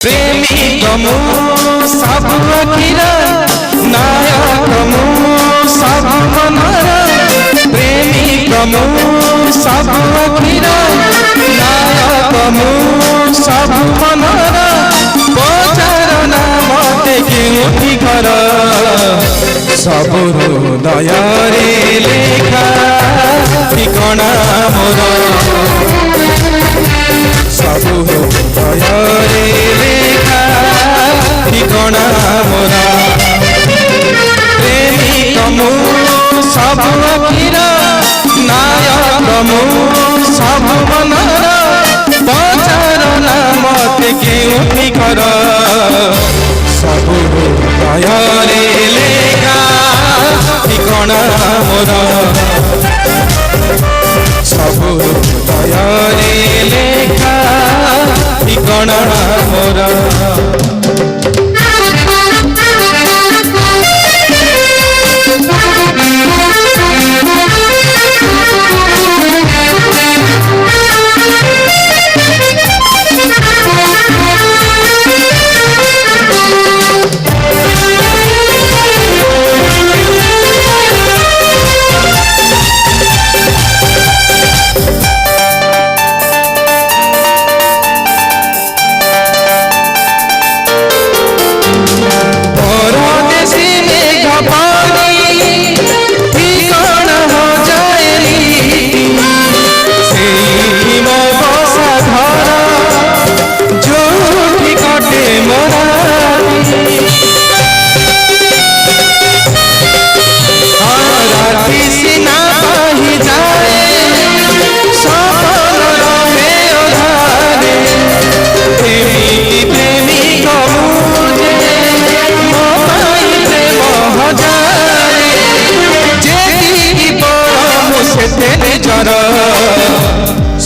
प्रेमिक मु सब अखिर नायक मु सब मनर प्रेमिक मु सब अखिर नायक मु सब मनर पचारना मते केउठी घर सब हृदयरे लेखा ठिकଣା मोर सब हृदयरे लेखा ठिकଣା मोर प्रेमिक मु सब अखिर नायक मु सब मनर पचारना मते केउठी घर सब हृदयरे लेखा ठिकଣା मोर सब हृदयरे लेखा ठिकଣା मोर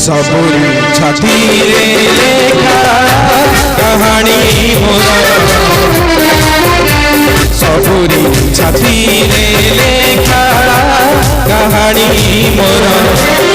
सबुरी छाती रे लेखा कहानी मोर सबुरी छाती रे लेखा कहानी मोर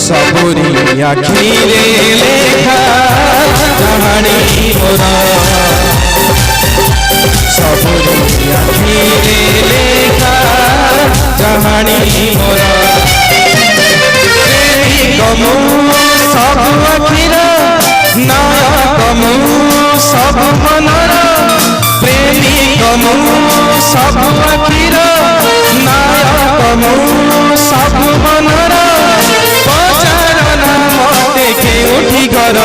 सबुरी आखिरे लेखा कहानी मोर सबुरी आखिरे लेखा कहानी मोर प्रेमिक मु सब अखिर नायक मु सब मनर प्रेमिक मु सब अखिर नायक मु सब मनर केउठी घर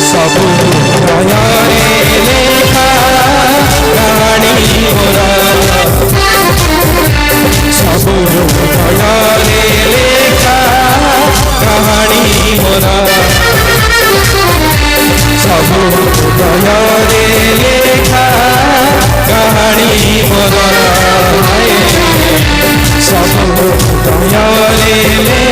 सब हृदयरे लेखा कहानी मोर सब हृदयरे लेखा कहानी मोर सब हृदयरे लेखा कहानी मोर सब हृदयरे